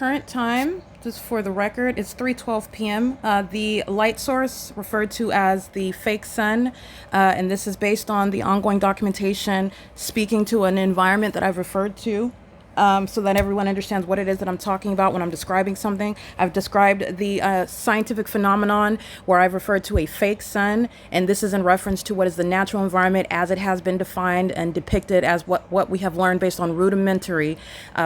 Current time, just for the record, it's 3:12 p.m. The light source referred to as the fake sun, and this is based on the ongoing documentation speaking to an environment that I've referred to. So that everyone understands what it is that I'm talking about when I'm describing something. I've described the scientific phenomenon where I've referred to a fake sun, and this is in reference to what is the natural environment as it has been defined and depicted as what we have learned based on rudimentary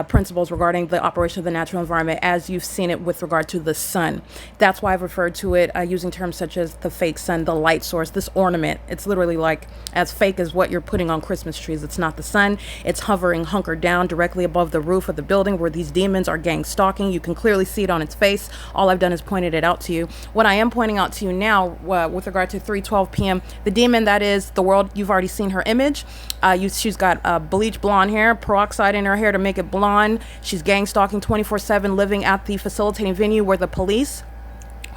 principles regarding the operation of the natural environment as you've seen it with regard to the sun. That's why I've referred to it using terms such as the fake sun, the light source, this ornament. It's literally like as fake as what you're putting on Christmas trees. It's not the sun. It's hovering hunkered down directly above the roof of the building where these demons are gang stalking. You can clearly see it on its face. All I've done is pointed it out to you. What I am pointing out to you now with regard to 3:12 p.m., the demon that is the world, you've already seen her image. She's got bleach blonde hair, peroxide in her hair to make it blonde. She's gang stalking 24/7, living at the facilitating venue where the police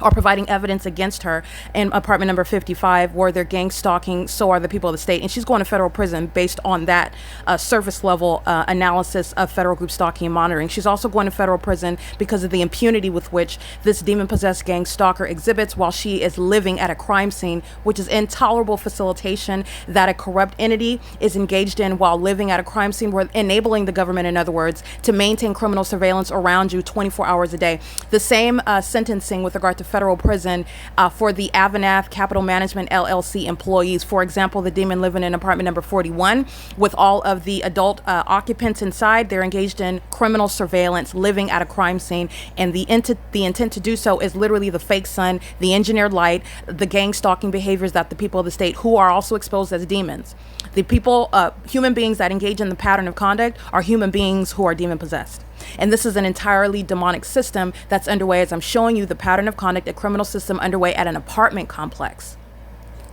are providing evidence against her in apartment number 55 where they're gang stalking. So are the people of the state, and she's going to federal prison based on that surface level analysis of federal group stalking and monitoring. She's also going to federal prison because of the impunity with which this demon possessed gang stalker exhibits while she is living at a crime scene, which is intolerable facilitation that a corrupt entity is engaged in while living at a crime scene. We're enabling the government, in other words, to maintain criminal surveillance around you 24 hours a day. The same sentencing with regard to federal prison for the AVANATH Capital Management LLC employees. For example, the demon living in apartment number 41 with all of the adult occupants inside. They're engaged in criminal surveillance, living at a crime scene, and the intent to do so is literally the fake sun, the engineered light, the gang stalking behaviors that the people of the state, who are also exposed as demons. The people, human beings that engage in the pattern of conduct are human beings who are demon possessed. And this is an entirely demonic system that's underway as I'm showing you the pattern of conduct, a criminal system underway at an apartment complex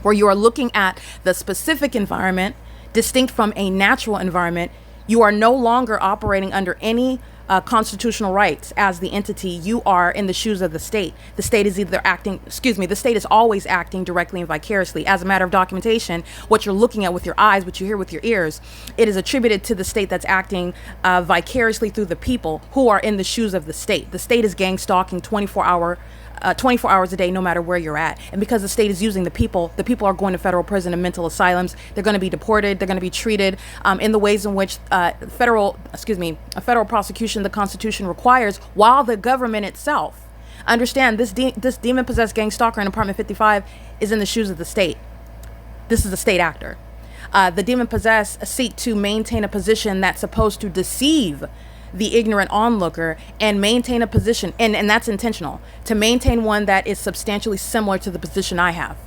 where you are looking at the specific environment distinct from a natural environment. You are no longer operating under any constitutional rights as the entity. You are in the shoes of the state. The state is either acting, the state is always acting directly and vicariously. As a matter of documentation, what you're looking at with your eyes, what you hear with your ears, it is attributed to the state that's acting vicariously through the people who are in the shoes of the state. The state is gang stalking 24 hours a day, no matter where you're at. And because the state is using the people are going to federal prison and mental asylums. They're going to be deported. They're going to be treated in the ways in which a federal prosecution, the Constitution requires, while the government itself, understand this demon-possessed gang stalker in apartment 55 is in the shoes of the state. This is a state actor. The demon-possessed seek to maintain a position that's supposed to deceive the ignorant onlooker and maintain a position, and that's intentional, to maintain one that is substantially similar to the position I have.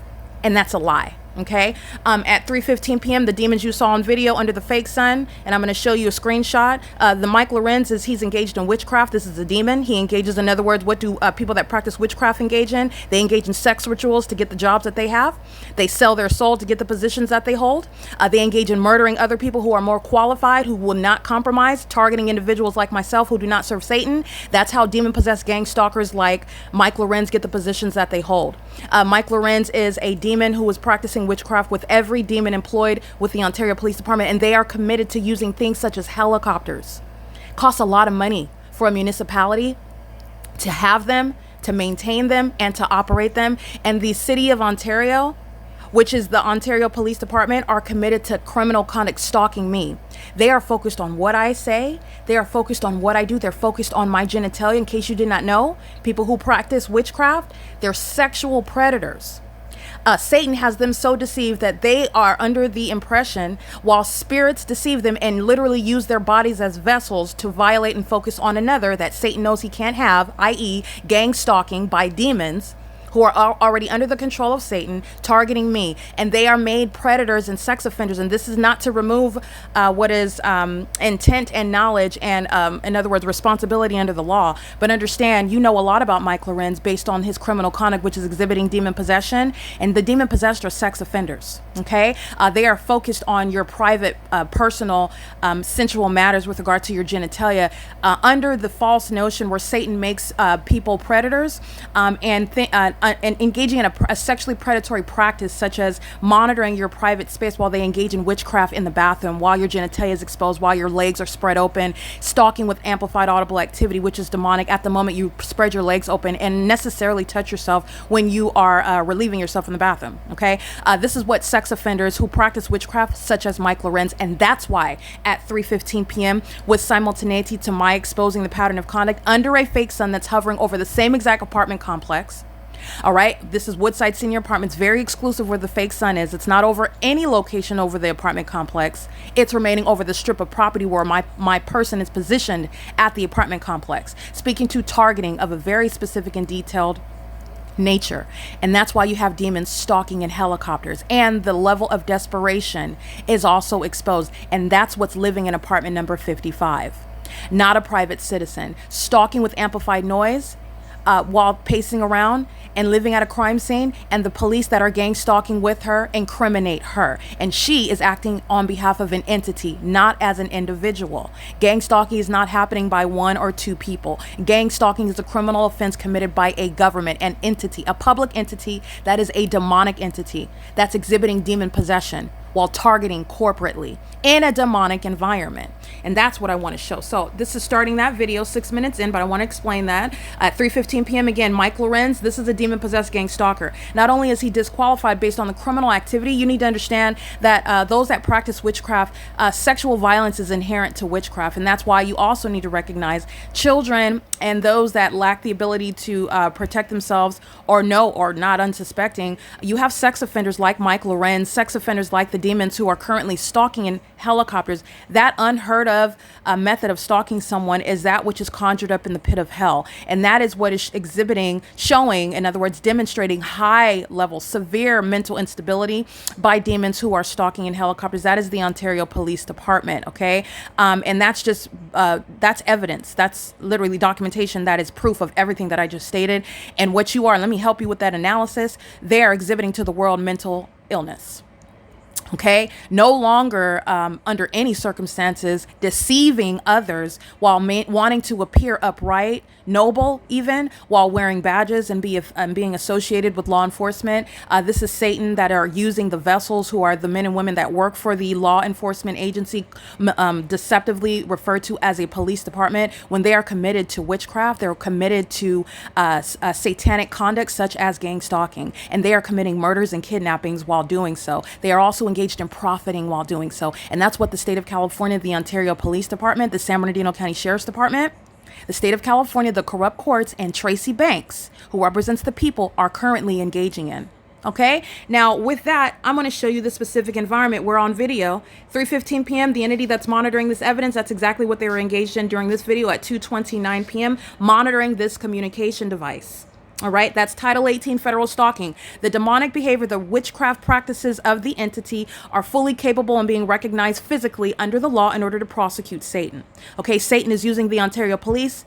And that's a lie. Okay, at 3:15 p.m., the demons you saw on video under the fake sun, and I'm going to show you a screenshot. The Mike Lorenz he's engaged in witchcraft. This is a demon. He engages, in other words, what do people that practice witchcraft engage in? They engage in sex rituals to get the jobs that they have. They sell their soul to get the positions that they hold. They engage in murdering other people who are more qualified, who will not compromise, targeting individuals like myself who do not serve Satan. That's how demon-possessed gang stalkers like Mike Lorenz get the positions that they hold. Mike Lorenz is a demon who is practicing witchcraft with every demon employed with the Ontario Police Department, and they are committed to using things such as helicopters. Costs a lot of money for a municipality to have them, to maintain them, and to operate them. And the City of Ontario, which is the Ontario Police Department, are committed to criminal conduct stalking me. They are focused on what I say. They are focused on what I do. They're focused on my genitalia. In case you did not know, people who practice witchcraft, they're sexual predators. Satan has them so deceived that they are under the impression, while spirits deceive them and literally use their bodies as vessels to violate and focus on another that Satan knows he can't have, i.e. gang stalking by demons who are already under the control of Satan, targeting me. And they are made predators and sex offenders. And this is not to remove what is intent and knowledge and, in other words, responsibility under the law. But understand, you know a lot about Mike Lorenz based on his criminal conduct, which is exhibiting demon possession. And the demon possessed are sex offenders, okay? They are focused on your private, personal, sensual matters with regard to your genitalia under the false notion where Satan makes people predators and and engaging in a sexually predatory practice, such as monitoring your private space while they engage in witchcraft in the bathroom, while your genitalia is exposed, while your legs are spread open, stalking with amplified audible activity, which is demonic at the moment you spread your legs open, and necessarily touch yourself when you are relieving yourself in the bathroom. Okay, this is what sex offenders who practice witchcraft, such as Mike Lorenz, and that's why at 3:15 p.m. with simultaneity to my exposing the pattern of conduct under a fake sun that's hovering over the same exact apartment complex. All right, this is Woodside Senior Apartments, very exclusive where the fake sun is. It's not over any location over the apartment complex. It's remaining over the strip of property where my person is positioned at the apartment complex, speaking to targeting of a very specific and detailed nature. And that's why you have demons stalking in helicopters, and the level of desperation is also exposed. And that's what's living in apartment number 55. Not a private citizen, stalking with amplified noise while pacing around and living at a crime scene, and the police that are gang stalking with her incriminate her, and she is acting on behalf of an entity, not as an individual. Gang stalking is not happening by one or two people. Gang stalking is a criminal offense committed by a government, an entity, a public entity that is a demonic entity that's exhibiting demon possession while targeting corporately in a demonic environment. And that's what I want to show. So this is starting that video 6 minutes in, but I want to explain that. At 3:15 p.m. again, Mike Lorenz, this is a demon-possessed gang stalker. Not only is he disqualified based on the criminal activity, you need to understand that those that practice witchcraft, sexual violence is inherent to witchcraft. And that's why you also need to recognize children and those that lack the ability to protect themselves or know or not unsuspecting. You have sex offenders like Mike Lorenz, sex offenders like the demons who are currently stalking in helicopters. That unheard of method of stalking someone is that which is conjured up in the pit of hell. And that is what is exhibiting, showing, in other words, demonstrating high level, severe mental instability by demons who are stalking in helicopters. That is the Ontario Police Department. Okay. And that's just, that's evidence. That's literally documentation. That is proof of everything that I just stated. And what you are, let me help you with that analysis. They are exhibiting to the world mental illness. Okay, no longer under any circumstances deceiving others while wanting to appear upright, noble, even while wearing badges and being associated with law enforcement. This is Satan that are using the vessels who are the men and women that work for the law enforcement agency, deceptively referred to as a police department. When they are committed to witchcraft, they're committed to satanic conduct such as gang stalking, and they are committing murders and kidnappings while doing so. They are also engaged in profiting while doing so. And that's what the state of California, the Ontario Police Department, the San Bernardino County Sheriff's Department, the state of California, the corrupt courts, and Tracy Banks, who represents the people, are currently engaging in. Okay, now with that, I'm going to show you the specific environment. We're on video. 3:15 p.m. The entity that's monitoring this evidence, that's exactly what they were engaged in during this video at 2:29 p.m. monitoring this communication device. All right, that's Title 18 federal stalking. The demonic behavior, the witchcraft practices of the entity are fully capable and being recognized physically under the law in order to prosecute Satan. Okay, Satan is using the Ontario police.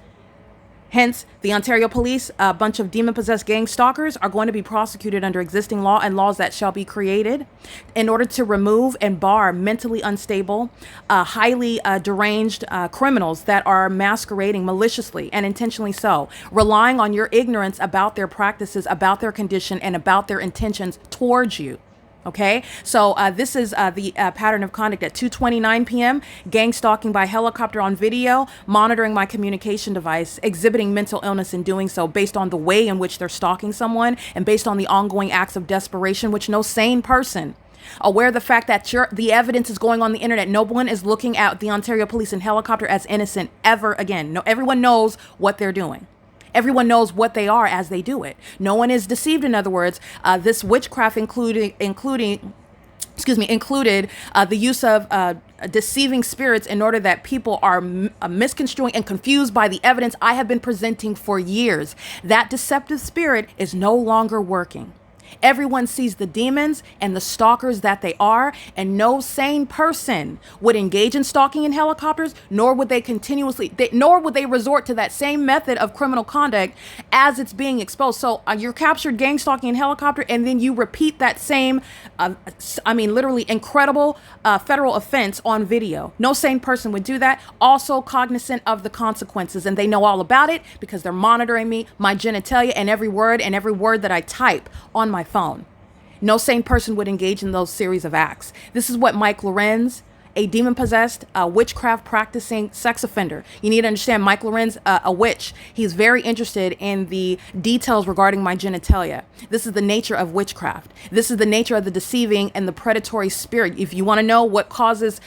Hence, the Ontario police, a bunch of demon-possessed gang stalkers, are going to be prosecuted under existing law and laws that shall be created in order to remove and bar mentally unstable, highly deranged criminals that are masquerading maliciously and intentionally so, relying on your ignorance about their practices, about their condition, and about their intentions towards you. Okay, so this is the pattern of conduct at 2:29 p.m. Gang stalking by helicopter on video, monitoring my communication device, exhibiting mental illness in doing so based on the way in which they're stalking someone and based on the ongoing acts of desperation, which no sane person, aware of the fact that the evidence is going on the internet, no one is looking at the Ontario police and helicopter as innocent ever again. No, everyone knows what they're doing. Everyone knows what they are as they do it. No one is deceived. In other words, this witchcraft included the use of deceiving spirits in order that people are misconstruing and confused by the evidence I have been presenting for years. That deceptive spirit is no longer working. Everyone sees the demons and the stalkers that they are, and no sane person would engage in stalking in helicopters, nor would nor would they resort to that same method of criminal conduct as it's being exposed. So you're captured gang stalking in helicopter, and then you repeat that same, literally incredible federal offense on video. No sane person would do that. Also cognizant of the consequences, and they know all about it because they're monitoring me, my genitalia, and every word that I type on my phone. No sane person would engage in those series of acts. This is what Mike Lorenz, a demon-possessed, witchcraft practicing sex offender. You need to understand, Mike Lorenz, a witch. He's very interested in the details regarding my genitalia. This is the nature of witchcraft. This is the nature of the deceiving and the predatory spirit. If you want to know what causes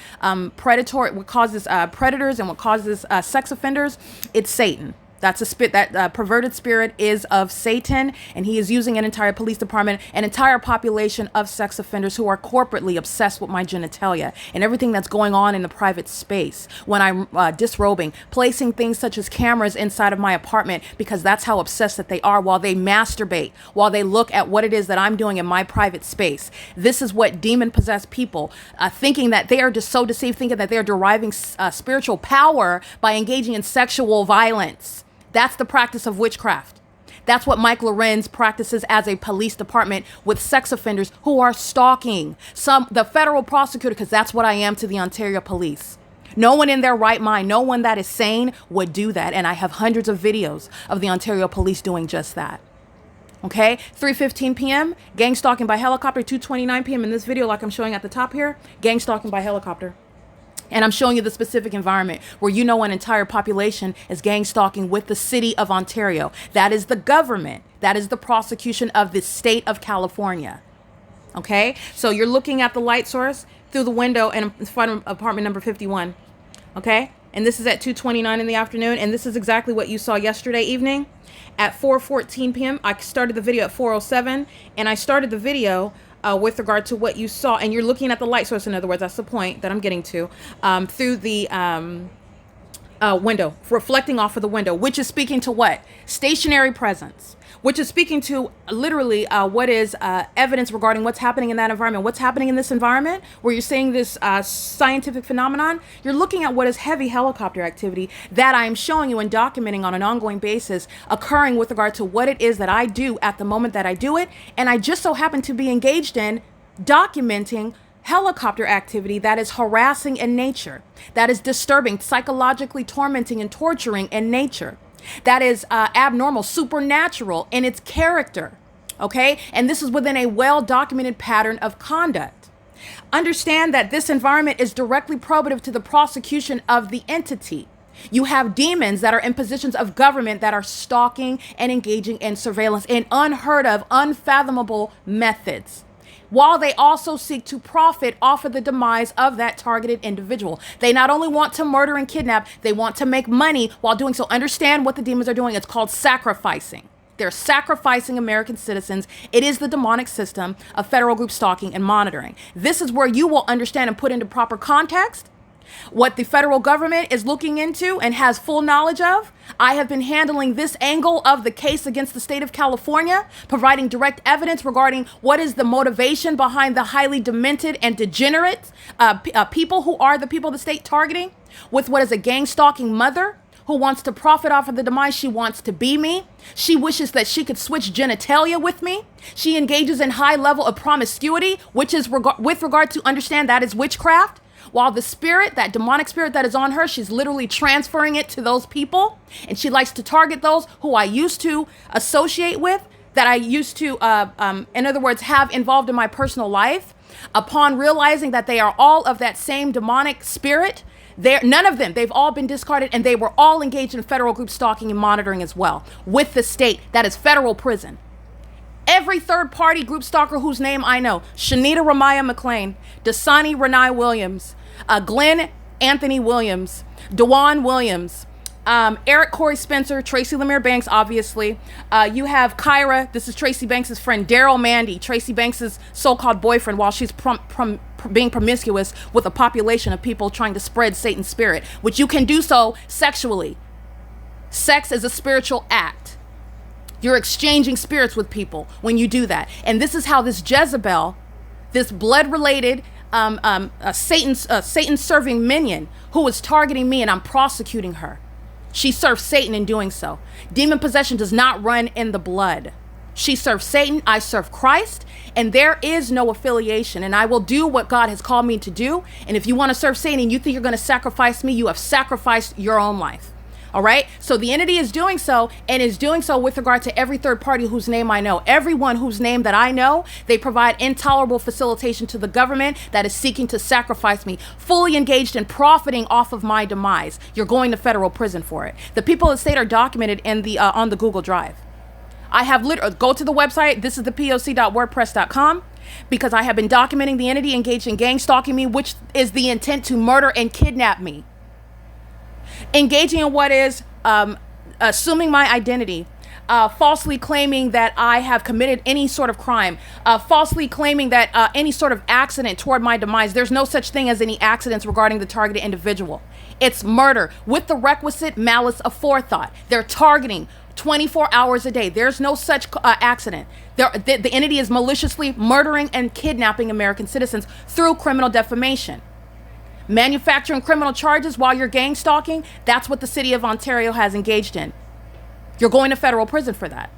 predators and what causes sex offenders, it's Satan. That's a spirit. That perverted spirit is of Satan, and he is using an entire police department, an entire population of sex offenders who are corporately obsessed with my genitalia and everything that's going on in the private space. When I'm disrobing, placing things such as cameras inside of my apartment because that's how obsessed that they are, while they masturbate, while they look at what it is that I'm doing in my private space. This is what demon-possessed people, thinking that they are just so deceived, thinking that they're deriving spiritual power by engaging in sexual violence. That's the practice of witchcraft. That's what Mike Lorenz practices as a police department with sex offenders who are stalking the federal prosecutor, because that's what I am to the Ontario police. No one in their right mind, no one that is sane would do that. And I have hundreds of videos of the Ontario police doing just that. Okay, 3:15 p.m., gang stalking by helicopter. 2:29 p.m. in this video, like I'm showing at the top here, gang stalking by helicopter. And I'm showing you the specific environment where an entire population is gang stalking with the city of Ontario. That is the government. That is the prosecution of the state of California. Okay, so you're looking at the light source through the window in front of apartment number 51. Okay, and this is at 2:29 in the afternoon. And this is exactly what you saw yesterday evening at 4:14 p.m. I started the video at 4:07, and I started the video with regard to what you saw, and you're looking at the light source. In other words, that's the point that I'm getting to, through the window, reflecting off of the window, which is speaking to what? Stationary presence, which is speaking to literally what is evidence regarding what's happening in that environment. What's happening in this environment where you're seeing this scientific phenomenon? You're looking at what is heavy helicopter activity that I'm showing you and documenting on an ongoing basis, occurring with regard to what it is that I do at the moment that I do it. And I just so happen to be engaged in documenting helicopter activity that is harassing in nature, that is disturbing, psychologically tormenting and torturing in nature, that is abnormal, supernatural in its character. Okay, and this is within a well-documented pattern of conduct. Understand that this environment is directly probative to the prosecution of the entity. You have demons that are in positions of government that are stalking and engaging in surveillance in unheard of, unfathomable methods, while they also seek to profit off of the demise of that targeted individual. They not only want to murder and kidnap, they want to make money while doing so. Understand what the demons are doing. It's called sacrificing. They're sacrificing American citizens. It is the demonic system of federal group stalking and monitoring. This is where you will understand and put into proper context what the federal government is looking into and has full knowledge of. I have been handling this angle of the case against the state of California, providing direct evidence regarding what is the motivation behind the highly demented and degenerate people who are the people of the state targeting with what is a gang stalking mother who wants to profit off of the demise. She wants to be me. She wishes that she could switch genitalia with me. She engages in high level of promiscuity, which is with regard to understand that is witchcraft. While the spirit, that demonic spirit that is on her, she's literally transferring it to those people. And she likes to target those who I used to associate with, that I used to, in other words, have involved in my personal life. Upon realizing that they are all of that same demonic spirit, none of them, they've all been discarded, and they were all engaged in federal group stalking and monitoring as well with the state. That is federal prison. Every third-party group stalker whose name I know: Shanita Ramaya McLean, Dasani Renai Williams, Glenn Anthony Williams, Dewan Williams, Eric Corey Spencer, Tracy Lemire Banks, obviously. You have Kyra. This is Tracy Banks' friend. Daryl Mandy, Tracy Banks' so-called boyfriend, while she's being promiscuous with a population of people trying to spread Satan's spirit, which you can do so sexually. Sex is a spiritual act. You're exchanging spirits with people when you do that. And this is how this Jezebel, this blood-related Satan-serving minion who was targeting me, and I'm prosecuting her. She serves Satan in doing so. Demon possession does not run in the blood. She serves Satan, I serve Christ, and there is no affiliation, and I will do what God has called me to do. And if you want to serve Satan and you think you're going to sacrifice me, you have sacrificed your own life. All right. So the entity is doing so, and is doing so with regard to every third party whose name I know. Everyone whose name that I know, they provide intolerable facilitation to the government that is seeking to sacrifice me, fully engaged in profiting off of my demise. You're going to federal prison for it. The people of the state are documented in the on the Google Drive. I have literally, go to the website. This is the POC.wordpress.com, because I have been documenting the entity engaged in gang stalking me, which is the intent to murder and kidnap me. Engaging in what is assuming my identity, falsely claiming that I have committed any sort of crime, falsely claiming that any sort of accident toward my demise. There's no such thing as any accidents regarding the targeted individual. It's murder with the requisite malice aforethought. They're targeting 24 hours a day. There's no such accident. The entity is maliciously murdering and kidnapping American citizens through criminal defamation. Manufacturing criminal charges while you're gang stalking, that's what the city of Ontario has engaged in. You're going to federal prison for that.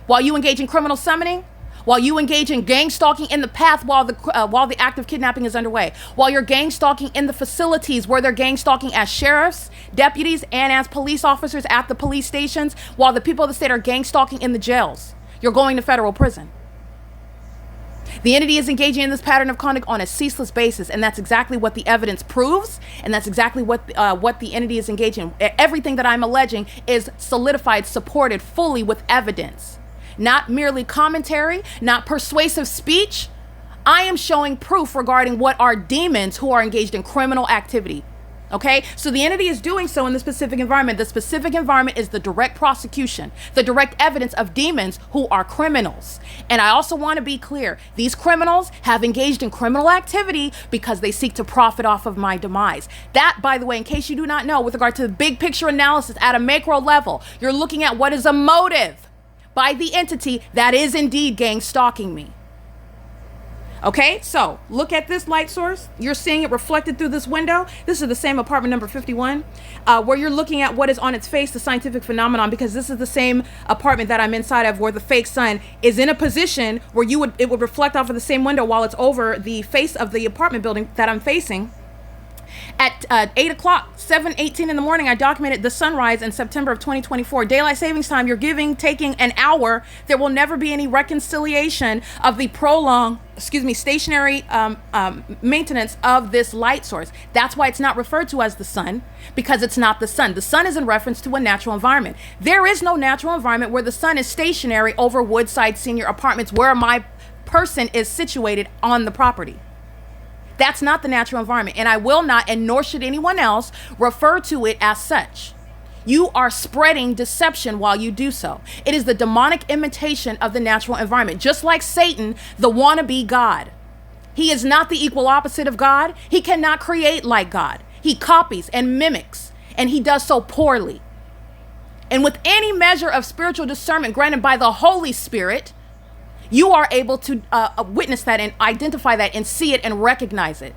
While you engage in criminal summoning, while you engage in gang stalking in the path while the act of kidnapping is underway, while you're gang stalking in the facilities where they're gang stalking as sheriffs, deputies, and as police officers at the police stations, while the people of the state are gang stalking in the jails, you're going to federal prison. The entity is engaging in this pattern of conduct on a ceaseless basis, and that's exactly what the evidence proves, and that's exactly what the entity is engaging in. Everything that I'm alleging is solidified, supported fully with evidence. Not merely commentary, not persuasive speech. I am showing proof regarding what are demons who are engaged in criminal activity. Okay, so the entity is doing so in the specific environment. The specific environment is the direct prosecution, the direct evidence of demons who are criminals. And I also want to be clear, these criminals have engaged in criminal activity because they seek to profit off of my demise. That, by the way, in case you do not know, with regard to the big picture analysis at a macro level, you're looking at what is a motive by the entity that is indeed gang stalking me. Okay, so look at this light source. You're seeing it reflected through this window. This is the same apartment number 51, where you're looking at what is on its face, the scientific phenomenon, because this is the same apartment that I'm inside of, where the fake sun is in a position where it would reflect off of the same window while it's over the face of the apartment building that I'm facing. At 8 o'clock, 7:18 in the morning, I documented the sunrise in September of 2024. Daylight savings time, you're taking an hour. There will never be any reconciliation of the prolonged, stationary maintenance of this light source. That's why it's not referred to as the sun, because it's not the sun. The sun is in reference to a natural environment. There is no natural environment where the sun is stationary over Woodside Senior Apartments, where my person is situated on the property. That's not the natural environment, and I will not, and nor should anyone else, refer to it as such. You are spreading deception while you do so. It is the demonic imitation of the natural environment, just like Satan, the wannabe God. He is not the equal opposite of God. He cannot create like God. He copies and mimics, and he does so poorly. And with any measure of spiritual discernment granted by the Holy Spirit, you are able to witness that and identify that and see it and recognize it.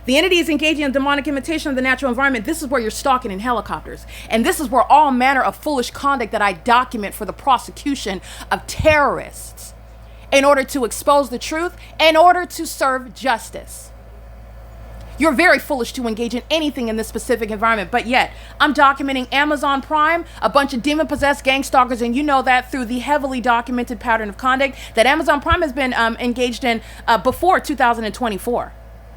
The entity is engaging in demonic imitation of the natural environment. This is where you're stalking in helicopters. And this is where all manner of foolish conduct that I document for the prosecution of terrorists in order to expose the truth, in order to serve justice. You're very foolish to engage in anything in this specific environment, but yet I'm documenting Amazon Prime, a bunch of demon-possessed gang stalkers, and you know that through the heavily documented pattern of conduct that Amazon Prime has been engaged in before 2024.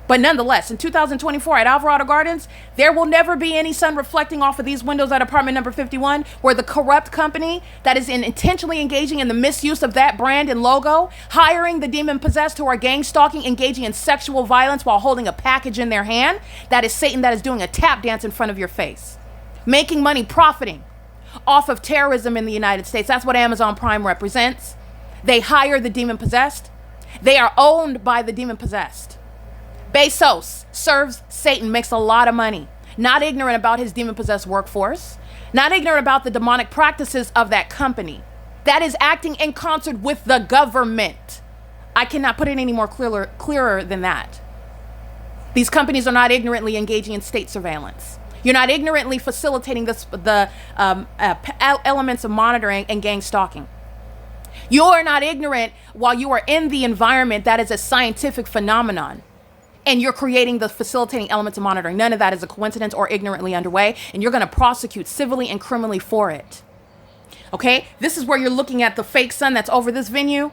But nonetheless, in 2024 at Alvarado Gardens, there will never be any sun reflecting off of these windows at apartment number 51, where the corrupt company that is intentionally engaging in the misuse of that brand and logo, hiring the demon-possessed who are gang stalking, engaging in sexual violence while holding a package in their hand. That is Satan that is doing a tap dance in front of your face. Making money, profiting off of terrorism in the United States. That's what Amazon Prime represents. They hire the demon-possessed. They are owned by the demon-possessed. Bezos serves Satan, makes a lot of money, not ignorant about his demon-possessed workforce, not ignorant about the demonic practices of that company. that is acting in concert with the government. I cannot put it any more clearer than that. These companies are not ignorantly engaging in state surveillance. You're not ignorantly facilitating the elements of monitoring and gang stalking. You are not ignorant while you are in the environment that is a scientific phenomenon. And you're creating the facilitating elements of monitoring. None of that is a coincidence or ignorantly underway. And you're going to prosecute civilly and criminally for it. Okay? This is where you're looking at the fake sun that's over this venue.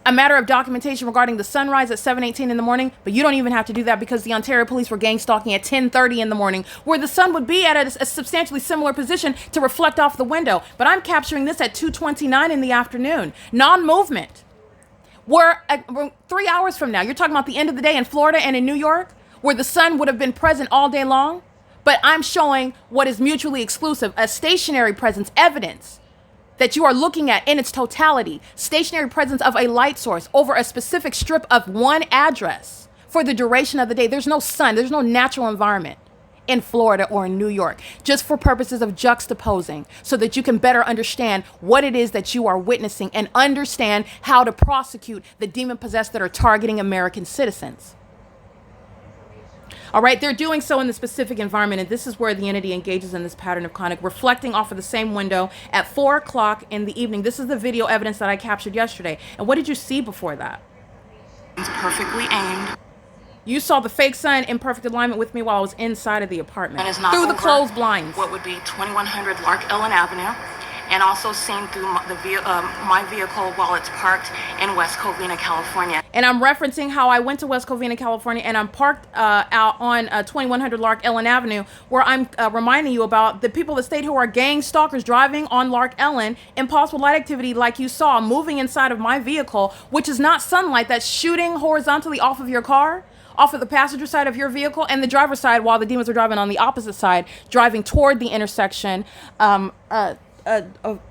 A matter of documentation regarding the sunrise at 7:18 in the morning. But you don't even have to do that because the Ontario police were gang stalking at 10:30 in the morning, where the sun would be at a substantially similar position to reflect off the window. But I'm capturing this at 2:29 in the afternoon. Non-movement. We're 3 hours from now. You're talking about the end of the day in Florida and in New York, where the sun would have been present all day long. But I'm showing what is mutually exclusive, a stationary presence, evidence that you are looking at in its totality, stationary presence of a light source over a specific strip of one address for the duration of the day. There's no sun, there's no natural environment in Florida or in New York, just for purposes of juxtaposing so that you can better understand what it is that you are witnessing and understand how to prosecute the demon-possessed that are targeting American citizens. All right, they're doing so in the specific environment, and this is where the entity engages in this pattern of conduct, reflecting off of the same window at 4 o'clock in the evening. This is the video evidence that I captured yesterday. And what did you see before that? It's perfectly aimed. You saw the fake sun in perfect alignment with me while I was inside of the apartment, through the closed blinds. What would be 2100 Lark Ellen Avenue, and also seen through my vehicle while it's parked in West Covina, California. And I'm referencing how I went to West Covina, California, and I'm parked out on 2100 Lark Ellen Avenue, where I'm reminding you about the people that stayed who are gang stalkers driving on Lark Ellen, impossible light activity like you saw moving inside of my vehicle, which is not sunlight that's shooting horizontally off of your car, off of the passenger side of your vehicle, and the driver's side while the demons are driving on the opposite side, driving toward the intersection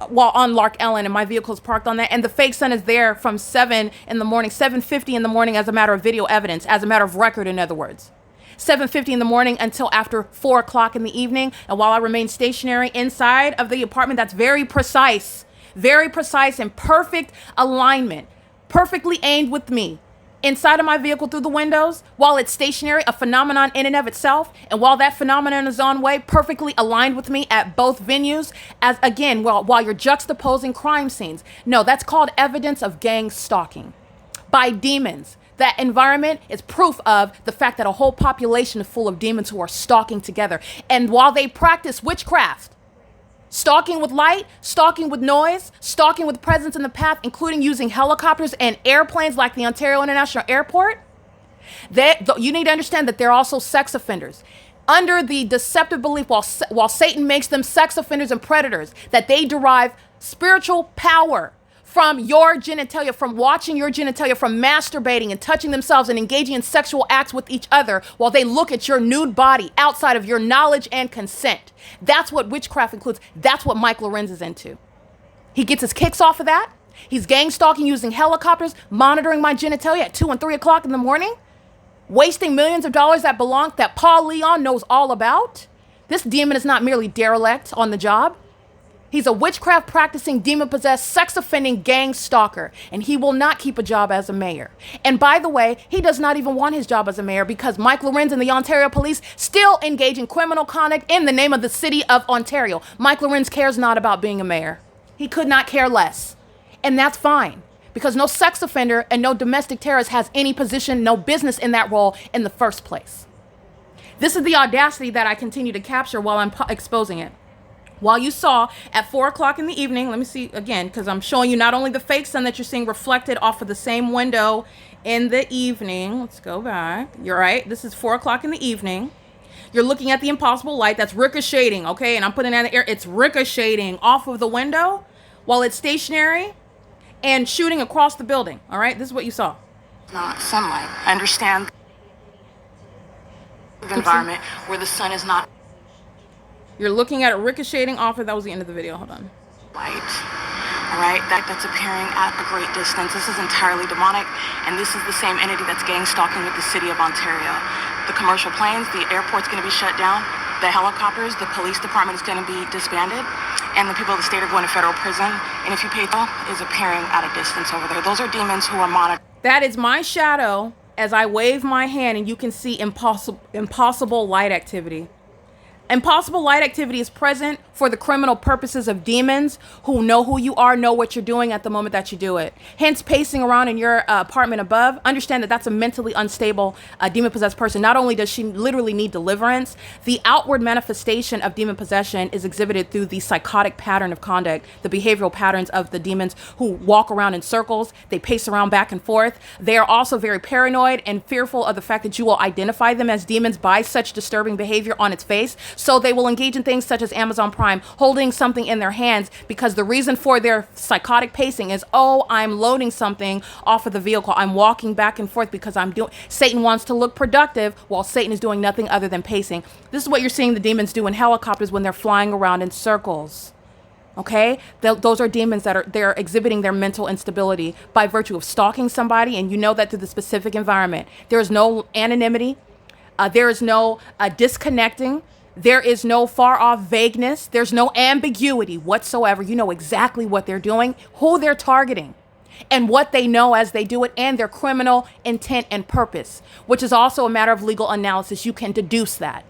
while on Lark Ellen, and my vehicle is parked on that. And the fake sun is there from 7 in the morning, 7:50 in the morning, as a matter of video evidence, as a matter of record, in other words. 7:50 in the morning until after 4 o'clock in the evening. And while I remain stationary inside of the apartment, that's very precise and perfect alignment, perfectly aimed with me, inside of my vehicle through the windows, while it's stationary, a phenomenon in and of itself, and while that phenomenon is on way, perfectly aligned with me at both venues, as again, while you're juxtaposing crime scenes. No, that's called evidence of gang stalking by demons. That environment is proof of the fact that a whole population is full of demons who are stalking together. And while they practice witchcraft, stalking with light, stalking with noise, stalking with presence in the path, including using helicopters and airplanes like the Ontario International Airport, you need to understand that they're also sex offenders. Under the deceptive belief, while Satan makes them sex offenders and predators, that they derive spiritual power from your genitalia, from watching your genitalia, from masturbating and touching themselves and engaging in sexual acts with each other while they look at your nude body outside of your knowledge and consent. That's what witchcraft includes. That's what Mike Lorenz is into. He gets his kicks off of that. He's gang stalking using helicopters, monitoring my genitalia at 2 and 3 o'clock in the morning, wasting millions of dollars that Paul Leon knows all about. This demon is not merely derelict on the job. He's a witchcraft practicing, demon-possessed, sex-offending gang stalker, and he will not keep a job as a mayor. And by the way, he does not even want his job as a mayor because Mike Lorenz and the Ontario police still engage in criminal conduct in the name of the city of Ontario. Mike Lorenz cares not about being a mayor. He could not care less. And that's fine, because no sex offender and no domestic terrorist has any position, no business in that role in the first place. This is the audacity that I continue to capture while I'm exposing it. While you saw at 4 o'clock in the evening, let me see again, because I'm showing you not only the fake sun that you're seeing reflected off of the same window in the evening. Let's go back. You're right. This is 4 o'clock in the evening. You're looking at the impossible light that's ricocheting, okay? And I'm putting that in the air. It's ricocheting off of the window while it's stationary and shooting across the building, all right? This is what you saw. Not sunlight. I understand the environment where the sun is not. You're looking at it ricocheting off of, that was the end of the video, hold on. Light, all right, that's appearing at a great distance. This is entirely demonic, and this is the same entity that's gang stalking with the city of Ontario. The commercial planes, the airport's gonna be shut down, the helicopters, the police department is gonna be disbanded, and the people of the state are going to federal prison. And if you pay, is appearing at a distance over there. Those are demons who are monitored. That is my shadow as I wave my hand, and you can see impossible light activity. Impossible light activity is present for the criminal purposes of demons who know who you are, know what you're doing at the moment that you do it. Hence, pacing around in your apartment above, understand that that's a mentally unstable demon-possessed person. Not only does she literally need deliverance, the outward manifestation of demon possession is exhibited through the psychotic pattern of conduct, the behavioral patterns of the demons who walk around in circles. They pace around back and forth. They are also very paranoid and fearful of the fact that you will identify them as demons by such disturbing behavior on its face. So they will engage in things such as Amazon Prime, holding something in their hands, because the reason for their psychotic pacing is, oh, I'm loading something off of the vehicle. I'm walking back and forth because Satan wants to look productive while Satan is doing nothing other than pacing. This is what you're seeing the demons do in helicopters when they're flying around in circles. Okay, those are demons they're exhibiting their mental instability by virtue of stalking somebody, and you know that through the specific environment. There is no anonymity. There is no disconnecting. There is no far off vagueness. There's no ambiguity whatsoever. You know exactly what they're doing, who they're targeting, and what they know as they do it, and their criminal intent and purpose, which is also a matter of legal analysis. You can deduce that.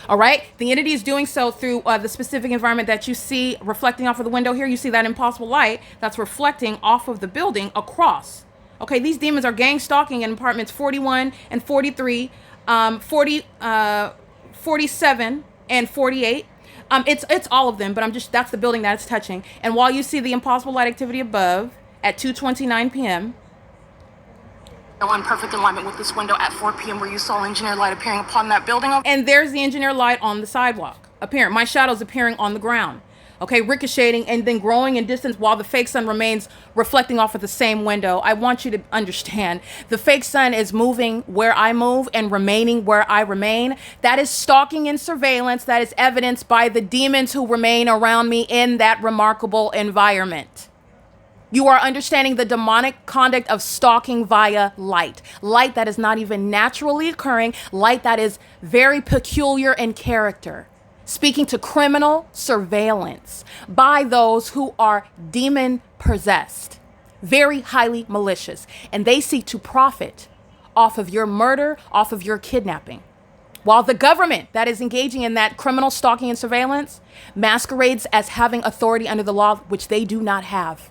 All right. The entity is doing so through the specific environment that you see reflecting off of the window here. You see that impossible light that's reflecting off of the building across. Okay. These demons are gang stalking in apartments 41 and 43, 47 and 48. It's all of them, but that's the building that it's touching. And while you see the impossible light activity above at 2:29 p.m. in perfect alignment with this window at 4 p.m. where you saw engineer light appearing upon that building. And there's the engineer light on the sidewalk appearing. My shadow's appearing on the ground. Okay, ricocheting and then growing in distance while the fake sun remains reflecting off of the same window. I want you to understand the fake sun is moving where I move and remaining where I remain. That is stalking and surveillance. That is evidenced by the demons who remain around me in that remarkable environment. You are understanding the demonic conduct of stalking via light. Light that is not even naturally occurring. Light that is very peculiar in character. Speaking to criminal surveillance by those who are demon possessed, very highly malicious, and they seek to profit off of your murder, off of your kidnapping. While the government that is engaging in that criminal stalking and surveillance masquerades as having authority under the law, which they do not have.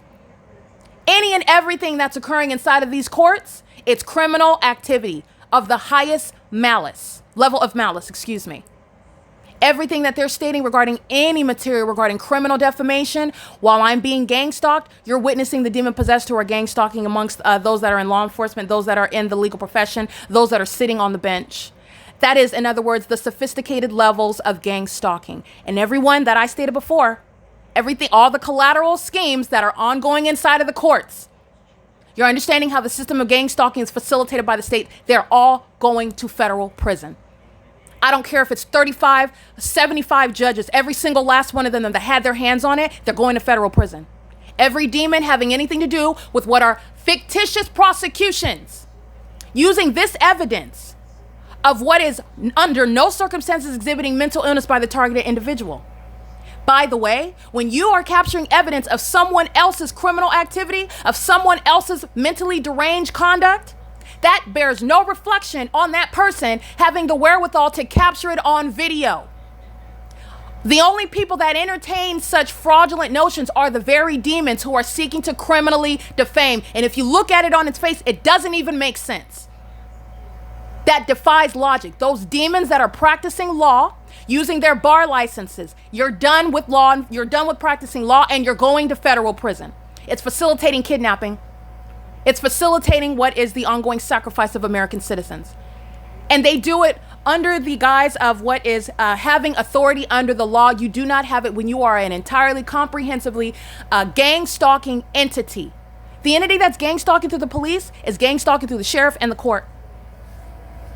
Any and everything that's occurring inside of these courts, it's criminal activity of the highest level of malice, excuse me. Everything that they're stating regarding any material regarding criminal defamation, while I'm being gang stalked, you're witnessing the demon possessed who are gang stalking amongst those that are in law enforcement, those that are in the legal profession, those that are sitting on the bench. That is, in other words, the sophisticated levels of gang stalking. And everyone that I stated before, all the collateral schemes that are ongoing inside of the courts, you're understanding how the system of gang stalking is facilitated by the state. They're all going to federal prison. I don't care if it's 35, 75 judges, every single last one of them that had their hands on it, they're going to federal prison. Every demon having anything to do with what are fictitious prosecutions, using this evidence of what is under no circumstances exhibiting mental illness by the targeted individual. By the way, when you are capturing evidence of someone else's criminal activity, of someone else's mentally deranged conduct, that bears no reflection on that person having the wherewithal to capture it on video. The only people that entertain such fraudulent notions are the very demons who are seeking to criminally defame. And if you look at it on its face, it doesn't even make sense. That defies logic. Those demons that are practicing law, using their bar licenses, you're done with law, you're done with practicing law, and you're going to federal prison. It's facilitating kidnapping. It's facilitating what is the ongoing sacrifice of American citizens. And they do it under the guise of what is having authority under the law. You do not have it when you are an entirely comprehensively gang stalking entity. The entity that's gang stalking through the police is gang stalking through the sheriff and the court.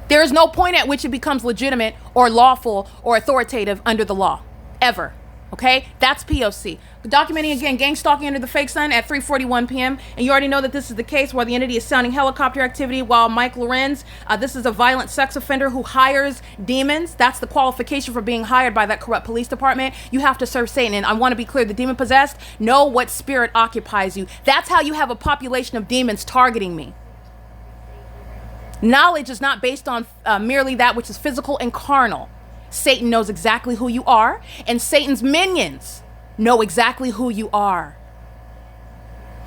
There is no point at which it becomes legitimate or lawful or authoritative under the law, ever. Okay, that's POC. Documenting again gang stalking under the fake sun at 3:41 p.m. And you already know that this is the case where the entity is sounding helicopter activity while Mike Lorenz, this is a violent sex offender who hires demons. That's the qualification for being hired by that corrupt police department. You have to serve Satan. And I want to be clear, the demon possessed know what spirit occupies you. That's how you have a population of demons targeting me. Knowledge is not based on merely that which is physical and carnal. Satan knows exactly who you are, and Satan's minions know exactly who you are.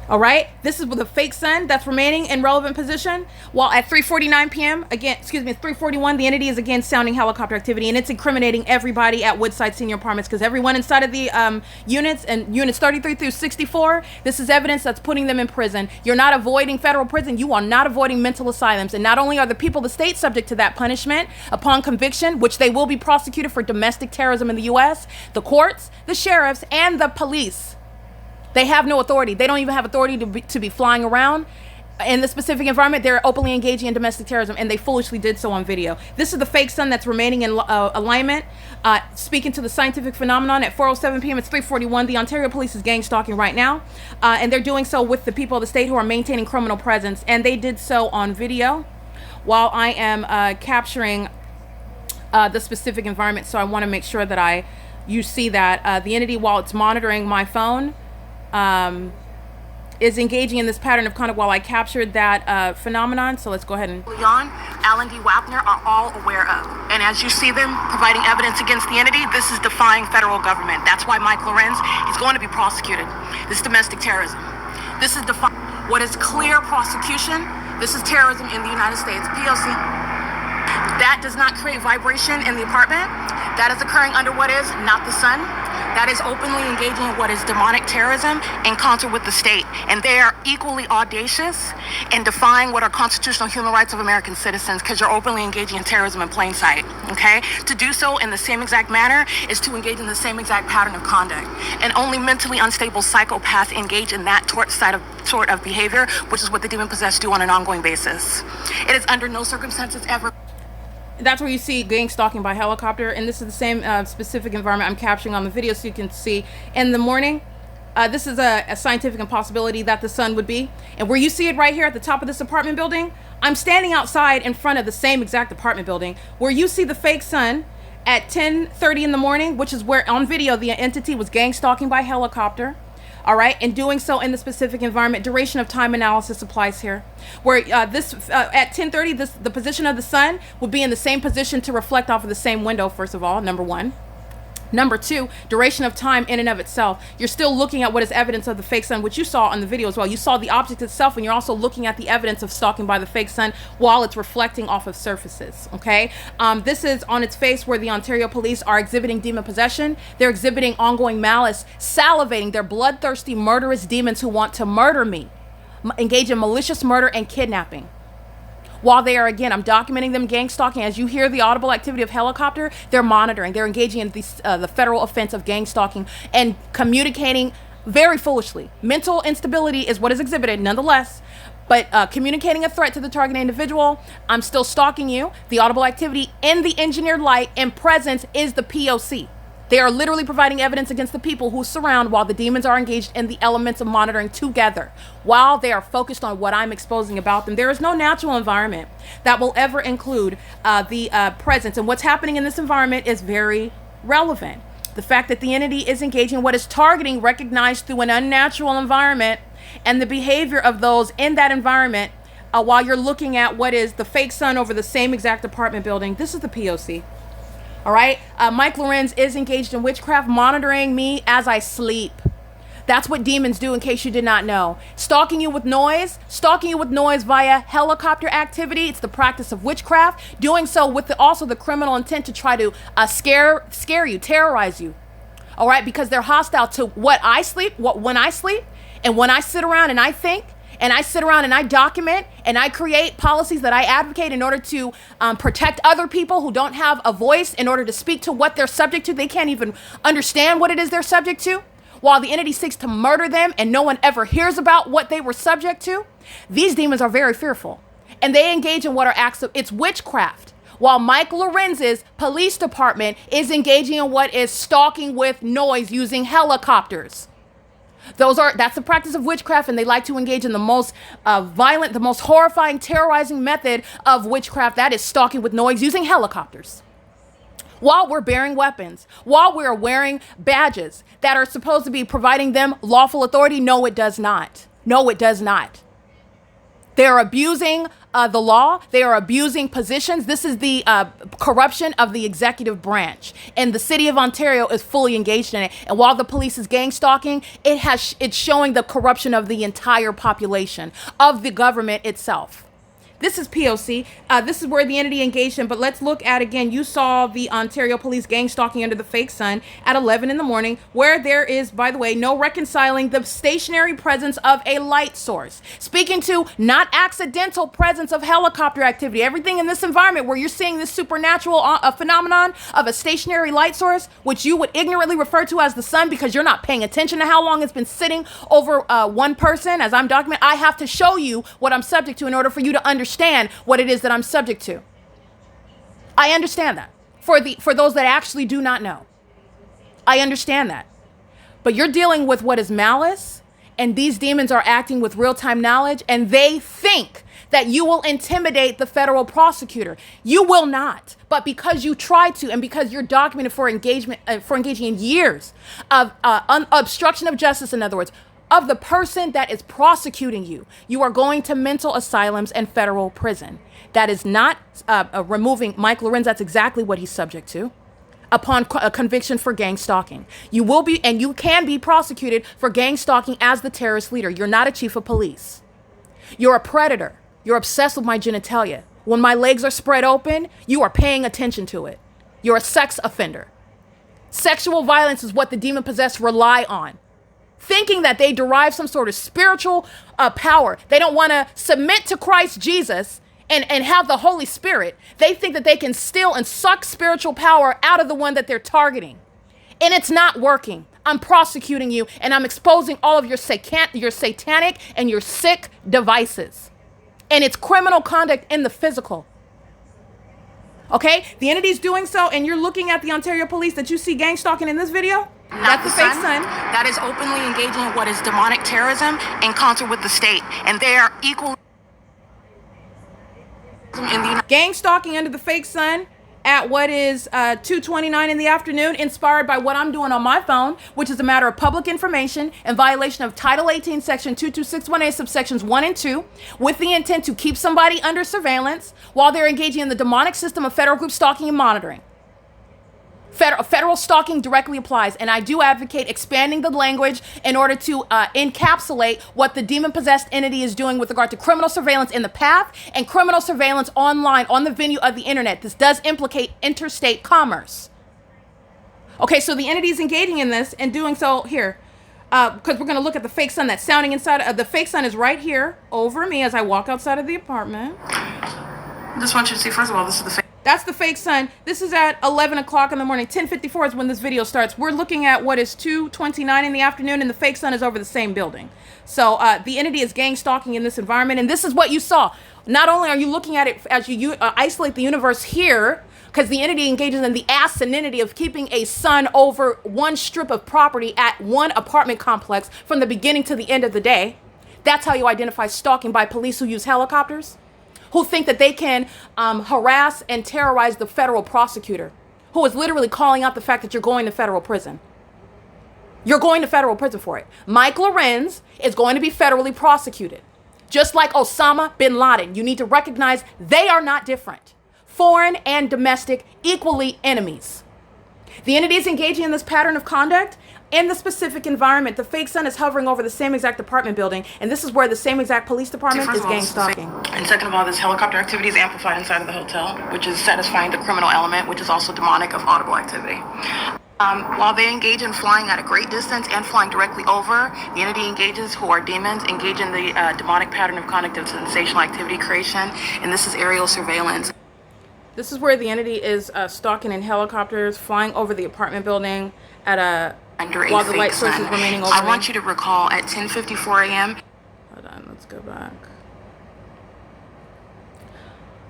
All right, this is with a fake sun that's remaining in relevant position. While at 3:49 p.m., again, excuse me, 3:41, the entity is again sounding helicopter activity, and it's incriminating everybody at Woodside Senior Apartments because everyone inside of the units and units 33 through 64, this is evidence that's putting them in prison. You're not avoiding federal prison. You are not avoiding mental asylums. And not only are the people of the state subject to that punishment upon conviction, which they will be prosecuted for domestic terrorism in the U.S., the courts, the sheriffs, and the police. They have no authority. They don't even have authority to be flying around in the specific environment. They're openly engaging in domestic terrorism, and they foolishly did so on video. This is the fake sun that's remaining in alignment. Speaking to the scientific phenomenon at 4:07 p.m. It's 3:41. The Ontario Police is gang stalking right now, and they're doing so with the people of the state who are maintaining criminal presence, and they did so on video while I am capturing the specific environment. So I want to make sure that you see that the entity, while it's monitoring my phone, is engaging in this pattern of conduct while I captured that phenomenon. So let's go ahead and... Leon, Alan D. WAPNER are all aware of. And as you see them providing evidence against the entity, this is defying federal government. That's why Mike Lorenz is going to be prosecuted. This is domestic terrorism. This is what is clear prosecution. This is terrorism in the United States. P.O.C. That does not create vibration in the apartment. That is occurring under what is not the sun. That is openly engaging in what is demonic terrorism in concert with the state. And they are equally audacious in defying what are constitutional human rights of American citizens because you're openly engaging in terrorism in plain sight, okay? To do so in the same exact manner is to engage in the same exact pattern of conduct. And only mentally unstable psychopaths engage in that sort of behavior, which is what the demon-possessed do on an ongoing basis. It is under no circumstances ever... That's where you see gang stalking by helicopter, and this is the same specific environment I'm capturing on the video so you can see. In the morning, this is a scientific impossibility that the sun would be. And where you see it right here at the top of this apartment building, I'm standing outside in front of the same exact apartment building. Where you see the fake sun at 10:30 in the morning, which is where on video the entity was gang stalking by helicopter. All right, and doing so in the specific environment. Duration of time analysis applies here. Where at 10:30, the position of the sun would be in the same position to reflect off of the same window, first of all, number one. Number two, duration of time in and of itself. You're still looking at what is evidence of the fake sun, which you saw on the video as well. You saw the object itself, and you're also looking at the evidence of stalking by the fake sun while it's reflecting off of surfaces, okay? This is on its face where the Ontario Police are exhibiting demon possession. They're exhibiting ongoing malice, salivating. They're bloodthirsty, murderous demons who want to murder me, engage in malicious murder and kidnapping. While they are, again, I'm documenting them gang stalking. As you hear the audible activity of helicopter, they're monitoring. They're engaging in the federal offense of gang stalking and communicating very foolishly. Mental instability is what is exhibited, nonetheless. But communicating a threat to the target individual, I'm still stalking you. The audible activity in the engineered light and presence is the P.O.C. They are literally providing evidence against the people who surround while the demons are engaged in the elements of monitoring together, while they are focused on what I'm exposing about them. There is no natural environment that will ever include the presence. And what's happening in this environment is very relevant. The fact that the entity is engaging what is targeting recognized through an unnatural environment and the behavior of those in that environment while you're looking at what is the fake sun over the same exact apartment building. This is the P.O.C. All right, Mike Lorenz is engaged in witchcraft, monitoring me as I sleep. That's what demons do, in case you did not know. Stalking you with noise via helicopter activity. It's the practice of witchcraft. Doing so with also the criminal intent to try to scare you, terrorize you. All right, because they're hostile to when I sleep, and when I sit around and I think, and I sit around and I document and I create policies that I advocate in order to protect other people who don't have a voice in order to speak to what they're subject to. They can't even understand what it is they're subject to, while the entity seeks to murder them and no one ever hears about what they were subject to. These demons are very fearful, and they engage in what are acts of, it's witchcraft. while Mike Lorenz's police department is engaging in what is stalking with noise using helicopters. That's the practice of witchcraft, and they like to engage in the most violent, the most horrifying, terrorizing method of witchcraft. That is stalking with noise using helicopters. While we're bearing weapons, while we're wearing badges that are supposed to be providing them lawful authority, no, it does not. No, it does not. They're abusing the law. They are abusing positions. This is the corruption of the executive branch. And the city of Ontario is fully engaged in it. And while the police is gang stalking, it's showing the corruption of the entire population, of the government itself. This is P.O.C. This is where the entity engaged in, but let's look at, again, you saw the Ontario police gang stalking under the fake sun at 11 in the morning, where there is, by the way, no reconciling the stationary presence of a light source. Speaking to not accidental presence of helicopter activity. Everything in this environment where you're seeing this supernatural phenomenon of a stationary light source, which you would ignorantly refer to as the sun because you're not paying attention to how long it's been sitting over one person. As I'm documenting, I have to show you what I'm subject to in order for you to understand what it is that I'm subject to. I understand that. For those that actually do not know, I understand that. But you're dealing with what is malice, and these demons are acting with real-time knowledge, and they think that you will intimidate the federal prosecutor. You will not. But because you try to, and because you're documented for engaging in years of obstruction of justice, in other words, of the person that is prosecuting you, you are going to mental asylums and federal prison. That is not removing Mike Lorenz. That's exactly what he's subject to upon a conviction for gang stalking. You will be, and you can be prosecuted for gang stalking as the terrorist leader. You're not a chief of police. You're a predator. You're obsessed with my genitalia. When my legs are spread open, you are paying attention to it. You're a sex offender. Sexual violence is what the demon-possessed rely on, thinking that they derive some sort of spiritual power. They don't want to submit to Christ Jesus and have the Holy Spirit. They think that they can steal and suck spiritual power out of the one that they're targeting. And it's not working. I'm prosecuting you, and I'm exposing all of your satanic and your sick devices. And it's criminal conduct in the physical. Okay? The entity's doing so, and you're looking at the Ontario police that you see gang stalking in this video. That's the fake sun. That is openly engaging in what is demonic terrorism in concert with the state. And they are equal in the gang stalking under the fake sun at what is 2:29 in the afternoon, inspired by what I'm doing on my phone, which is a matter of public information in violation of Title 18, Section 22618, subsections 1 and 2, with the intent to keep somebody under surveillance while they're engaging in the demonic system of federal group stalking and monitoring. Federal stalking directly applies, and I do advocate expanding the language in order to encapsulate what the demon-possessed entity is doing with regard to criminal surveillance in the path and criminal surveillance online on the venue of the internet. This does implicate interstate commerce. Okay, so the entity is engaging in this and doing so here, because we're going to look at the fake sun that's sounding inside. The fake sun is right here over me as I walk outside of the apartment. I just want you to see, first of all, this is the fake. That's the fake sun. This is at 11 o'clock in the morning. 10:54 is when this video starts. We're looking at what is 2:29 in the afternoon, and the fake sun is over the same building. So the entity is gang stalking in this environment, and this is what you saw. Not only are you looking at it as you isolate the universe here, because the entity engages in the asininity of keeping a sun over one strip of property at one apartment complex from the beginning to the end of the day. That's how you identify stalking by police who use helicopters, who think that they can harass and terrorize the federal prosecutor, who is literally calling out the fact that you're going to federal prison. You're going to federal prison for it. Mike Lorenz is going to be federally prosecuted. Just like Osama bin Laden, you need to recognize they are not different. Foreign and domestic, equally enemies. The entity is engaging in this pattern of conduct in the specific environment. The fake sun is hovering over the same exact apartment building, and this is where the same exact police department is gang stalking. And second of all, this helicopter activity is amplified inside of the hotel, which is satisfying the criminal element, which is also demonic of audible activity. While they engage in flying at a great distance and flying directly over, the entity engages, who are demons, engage in the demonic pattern of conduct of sensational activity creation, and this is aerial surveillance. This is where the entity is stalking in helicopters, flying over the apartment building at while the light source is remaining over. I want you to recall at 10:54 a.m. Hold on, let's go back.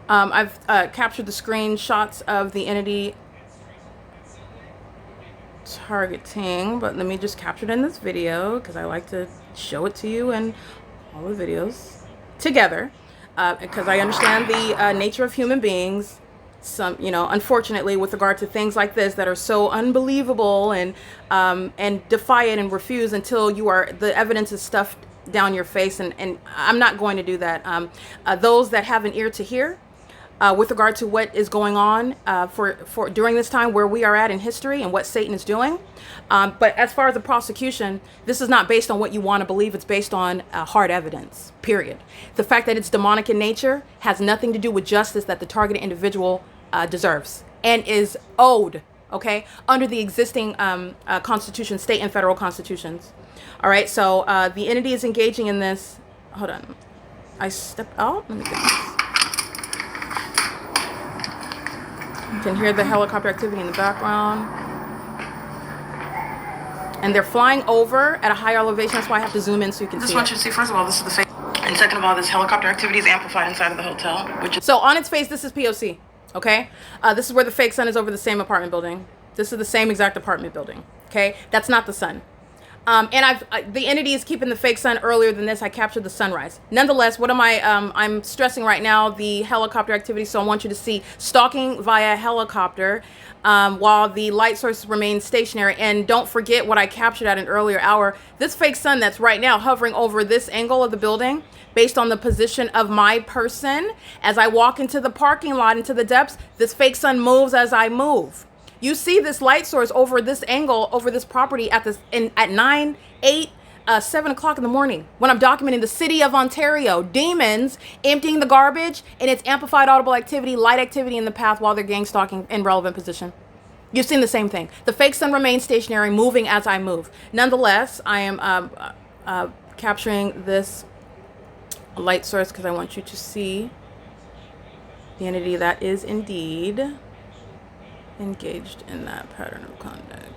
I've captured the screenshots of the entity targeting, but let me just capture it in this video because I like to show it to you and all the videos together, because I understand the nature of human beings. Some, unfortunately, with regard to things like this that are so unbelievable and defy it and refuse until the evidence is stuffed down your face, and I'm not going to do that. Those that have an ear to hear, with regard to what is going on for during this time where we are at in history and what Satan is doing. But as far as the prosecution, this is not based on what you want to believe. It's based on hard evidence, period. The fact that it's demonic in nature has nothing to do with justice that the targeted individual deserves and is owed, okay, under the existing constitution, state and federal constitutions. All right, so the entity is engaging in this. Hold on. I stepped out. Let me get this. You can hear the helicopter activity in the background. And they're flying over at a higher elevation. That's why I have to zoom in so you can see. I just want you to see, first of all, this is the fake. And second of all, this helicopter activity is amplified inside of the hotel. So on its face, this is P.O.C. Okay? This is where the fake sun is over the same apartment building. This is the same exact apartment building. Okay? That's not the sun. And the entity is keeping the fake sun earlier than this. I captured the sunrise. Nonetheless, what am I'm stressing right now the helicopter activity. So I want you to see stalking via helicopter while the light source remains stationary. And don't forget what I captured at an earlier hour. This fake sun that's right now hovering over this angle of the building, based on the position of my person, as I walk into the parking lot, into the depths, this fake sun moves as I move. You see this light source over this angle, over this property at 9, 8, 7 o'clock in the morning when I'm documenting the city of Ontario. Demons emptying the garbage, and it's amplified audible activity, light activity in the path while they're gang stalking in relevant position. You've seen the same thing. The fake sun remains stationary, moving as I move. Nonetheless, I am capturing this light source because I want you to see the entity that is indeed engaged in that pattern of conduct.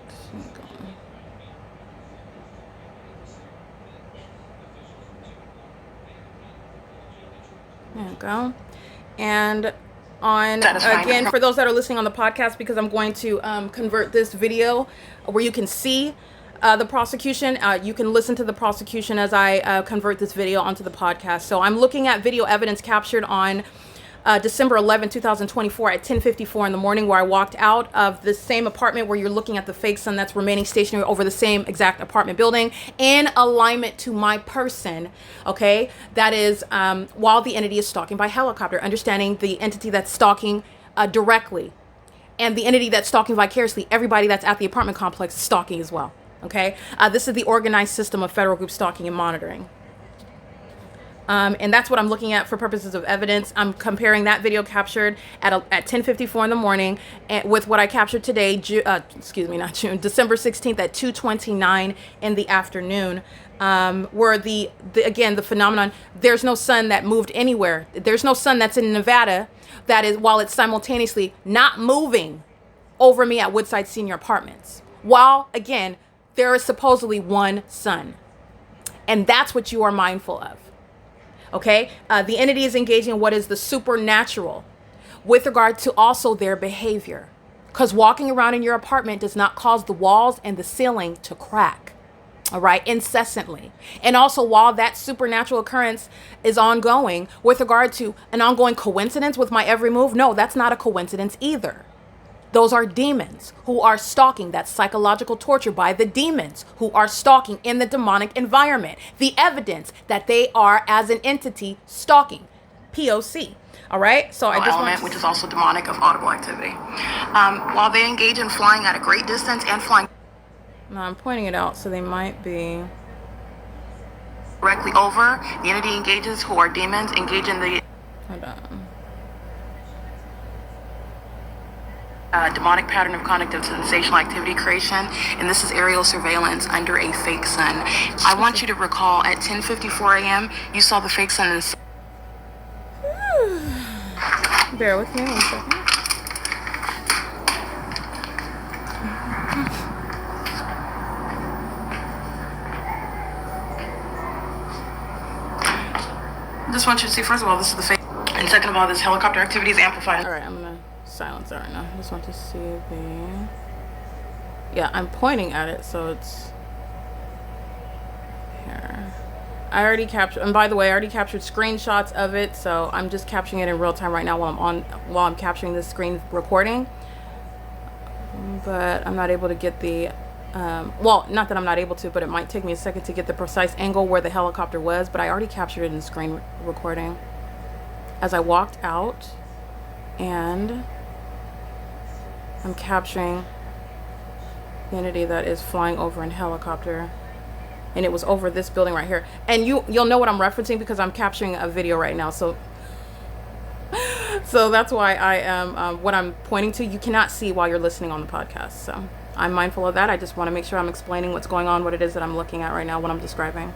There you go. And on, again, for those that are listening on the podcast, because I'm going to convert this video where you can see the prosecution, you can listen to the prosecution as I convert this video onto the podcast. So I'm looking at video evidence captured on December 11, 2024 at 10:54 in the morning, where I walked out of the same apartment where you're looking at the fake sun that's remaining stationary over the same exact apartment building in alignment to my person. Okay, that is while the entity is stalking by helicopter, understanding the entity that's stalking directly and the entity that's stalking vicariously. Everybody that's at the apartment complex is stalking as well. Okay, this is the organized system of federal group stalking and monitoring. And that's what I'm looking at for purposes of evidence. I'm comparing that video captured at 10:54 in the morning with what I captured today, December 16th at 2:29 in the afternoon, where again, the phenomenon, there's no sun that moved anywhere. There's no sun that's in Nevada that is, while it's simultaneously not moving over me at Woodside Senior Apartments. While, again, there is supposedly one sun. And that's what you are mindful of. Okay, the entity is engaging in what is the supernatural with regard to also their behavior, because walking around in your apartment does not cause the walls and the ceiling to crack, all right, incessantly. And also, while that supernatural occurrence is ongoing with regard to an ongoing coincidence with my every move, no, that's not a coincidence either. Those are demons who are stalking. That's psychological torture by the demons who are stalking in the demonic environment. The evidence that they are, as an entity, stalking. P.O.C. All right? So I just element, which is also demonic, of audible activity. While they engage in flying at a great distance and flying... No, I'm pointing it out, so they might be... directly over, the entity engages, who are demons, engage in the... Hold on. Demonic pattern of conduct of sensational activity creation, and this is aerial surveillance under a fake sun. I want you to recall at 10:54 a.m. you saw the fake sun. Bear with me 1 second. I just want you to see, first of all, this is the fake. And second of all, this helicopter activity is amplified. All right, I'm gonna silence that right now. I just want to see the... Yeah, I'm pointing at it, so it's here. I already captured, and by the way, I already captured screenshots of it, so I'm just capturing it in real time right now while I'm capturing this screen recording. But I'm not able to get the well, not that I'm not able to, but it might take me a second to get the precise angle where the helicopter was, but I already captured it in the screen recording as I walked out, and I'm capturing the entity that is flying over in helicopter, and it was over this building right here. And you'll know what I'm referencing because I'm capturing a video right now, so that's why I am what I'm pointing to you cannot see while you're listening on the podcast. So I'm mindful of that. I just want to make sure I'm explaining what's going on, what it is that I'm looking at right now, what I'm describing.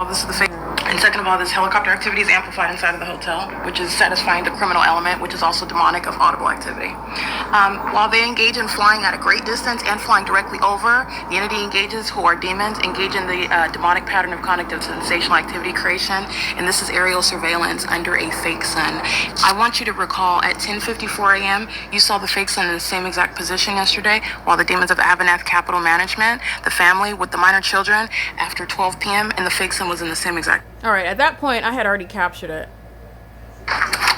This is the fake. And second of all, this helicopter activity is amplified inside of the hotel, which is satisfying the criminal element, which is also demonic of audible activity. While they engage in flying at a great distance and flying directly over, the entity engages, who are demons, engage in the demonic pattern of conduct of sensational activity creation, and this is aerial surveillance under a fake sun. I want you to recall at 10:54 a.m., you saw the fake sun in the same exact position yesterday, while the demons of AVANATH Capital Management, the family with the minor children, after 12 p.m., and the fake sun was in the same exact. All right, at that point, I had already captured it.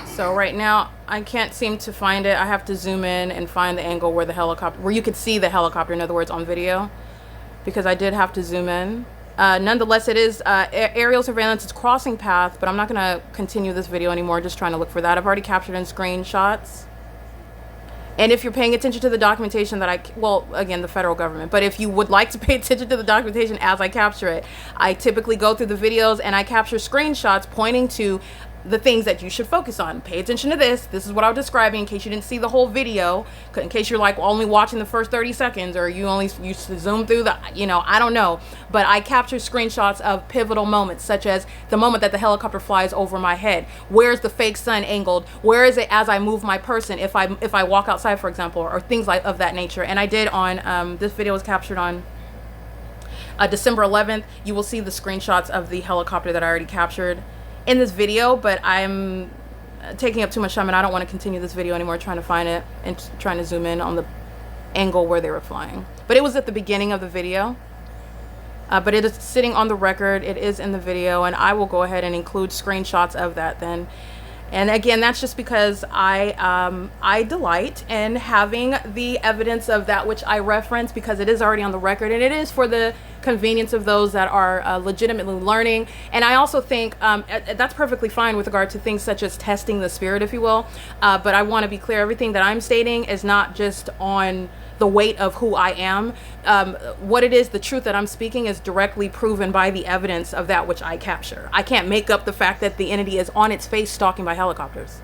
So right now, I can't seem to find it. I have to zoom in and find the angle where the helicopter, where you could see the helicopter, in other words, on video, because I did have to zoom in. Nonetheless, it is aerial surveillance. It's crossing path, but I'm not going to continue this video anymore, just trying to look for that. I've already captured in screenshots. And if you're paying attention to the documentation that well, again, the federal government, but if you would like to pay attention to the documentation as I capture it, I typically go through the videos and I capture screenshots pointing to the things that you should focus on. Pay attention to this. This is what I was describing in case you didn't see the whole video, in case you're like only watching the first 30 seconds or you zoom through the, I don't know. But I capture screenshots of pivotal moments, such as the moment that the helicopter flies over my head. Where's the fake sun angled? Where is it as I move my person if I walk outside, for example, or things like of that nature. And I did on, this video was captured on December 11th. You will see the screenshots of the helicopter that I already captured in this video, but I'm taking up too much time and I don't want to continue this video anymore trying to find it and trying to zoom in on the angle where they were flying. But it was at the beginning of the video, but it is sitting on the record. It is in the video, and I will go ahead and include screenshots of that then. And again, that's just because I delight in having the evidence of that which I reference, because it is already on the record, and it is for the convenience of those that are legitimately learning. And I also think that's perfectly fine with regard to things such as testing the spirit, if you will. But I want to be clear, everything that I'm stating is not just on the weight of who I am. What it is, the truth that I'm speaking is directly proven by the evidence of that which I capture. I can't make up the fact that the entity is on its face stalking by helicopters.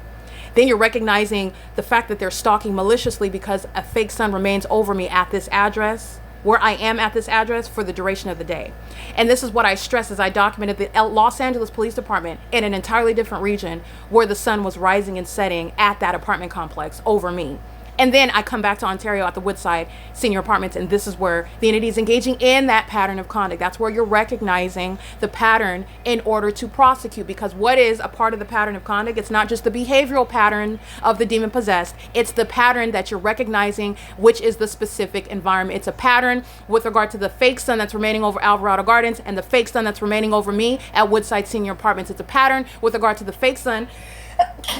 Then you're recognizing the fact that they're stalking maliciously because a fake sun remains over me at this address, where I am at this address for the duration of the day. And this is what I stress as I documented the Los Angeles Police Department in an entirely different region where the sun was rising and setting at that apartment complex over me. And then I come back to Ontario at the Woodside Senior Apartments, and this is where the entity is engaging in that pattern of conduct. That's where you're recognizing the pattern in order to prosecute, because what is a part of the pattern of conduct? It's not just the behavioral pattern of the demon possessed. It's the pattern that you're recognizing, which is the specific environment. It's a pattern with regard to the fake sun that's remaining over Alvarado Gardens and the fake sun that's remaining over me at Woodside Senior Apartments. It's a pattern with regard to the fake sun,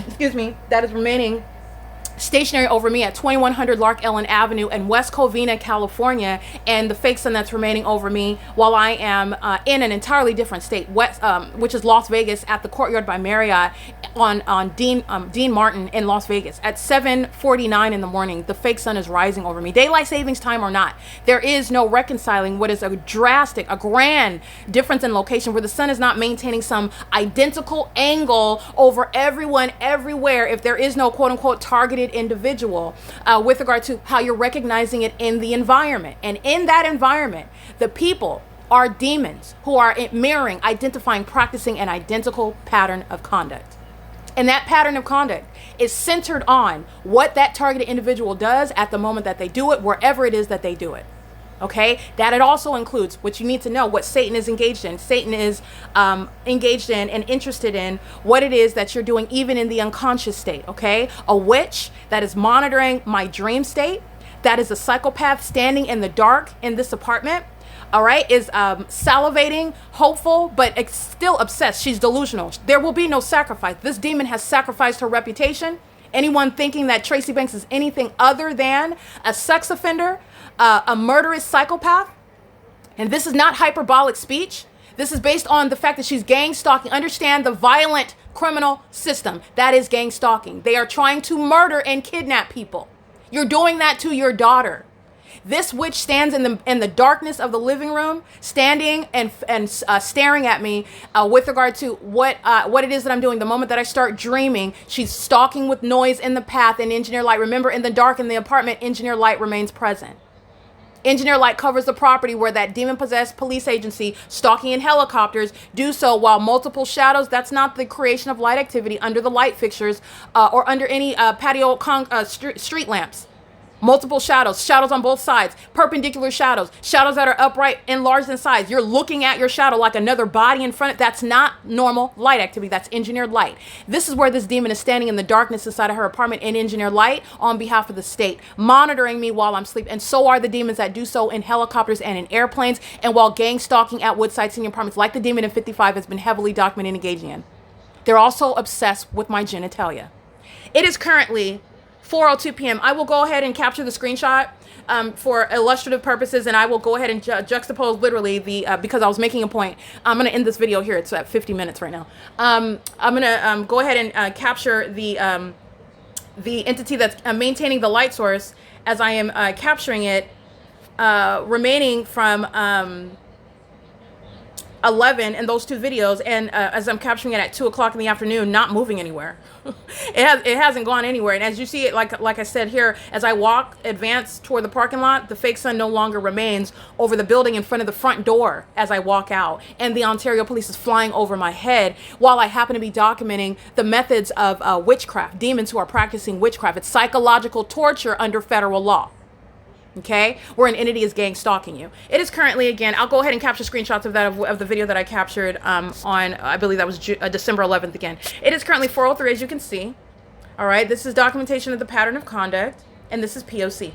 excuse me, that is remaining stationary over me at 2100 Lark Ellen Avenue in West Covina, California, and the fake sun that's remaining over me while I am in an entirely different state, which is Las Vegas, at the Courtyard by Marriott on Dean Martin in Las Vegas at 7:49 in the morning. The fake sun is rising over me, daylight savings time or not. There is no reconciling what is a grand difference in location, where the sun is not maintaining some identical angle over everyone everywhere if there is no quote-unquote targeted individual, with regard to how you're recognizing it in the environment. And in that environment, the people are demons who are mirroring, identifying, practicing an identical pattern of conduct. And that pattern of conduct is centered on what that targeted individual does at the moment that they do it, wherever it is that they do it. Okay, that it also includes what you need to know, what Satan is engaged in. Satan is engaged in and interested in what it is that you're doing, even in the unconscious state. Okay, a witch that is monitoring my dream state, that is a psychopath standing in the dark in this apartment. All right, is salivating, hopeful, but still obsessed. She's delusional. There will be no sacrifice. This demon has sacrificed her reputation. Anyone thinking that Tracy Banks is anything other than a sex offender, a murderous psychopath, and this is not hyperbolic speech. This is based on the fact that she's gang stalking. Understand the violent criminal system. That is gang stalking. They are trying to murder and kidnap people. You're doing that to your daughter. This witch stands in the darkness of the living room, standing and staring at me with regard to what it is that I'm doing. The moment that I start dreaming, she's stalking with noise in the path and engineer light. Remember, in the dark in the apartment, engineer light remains present. Engineer light covers the property where that demon-possessed police agency stalking in helicopters do so, while multiple shadows, that's not the creation of light activity under the light fixtures or under any patio street lamps. Multiple shadows on both sides, perpendicular shadows that are upright, enlarged in size. You're looking at your shadow like another body in front of it. That's not normal light activity. That's engineered light. This is where this demon is standing in the darkness inside of her apartment in engineered light on behalf of the state, monitoring me while I'm asleep. And so are the demons that do so in helicopters and in airplanes, and while gang stalking at Woodside senior apartments, like the demon in 55 has been heavily documented and engaging in. They're also obsessed with my genitalia. It is currently 4:02 p.m. I will go ahead and capture the screenshot for illustrative purposes, and I will go ahead and juxtapose literally the because I was making a point. I'm going to end this video here. It's at 50 minutes right now. I'm going to go ahead and capture the entity that's maintaining the light source as I am capturing it, remaining from 11 in those two videos, and as I'm capturing it at 2 o'clock in the afternoon, not moving anywhere. It hasn't gone anywhere. And as you see it, like I said here, as I advance toward the parking lot, the fake sun no longer remains over the building in front of the front door as I walk out, and the Ontario police is flying over my head while I happen to be documenting the methods of witchcraft, demons who are practicing witchcraft. It's psychological torture under federal law. Okay, where an entity is gang stalking you. It is currently, again, I'll go ahead and capture screenshots of that of the video that I captured on, I believe that was December 11th again. It is currently 4:03, as you can see. All right, this is documentation of the pattern of conduct, and this is POC.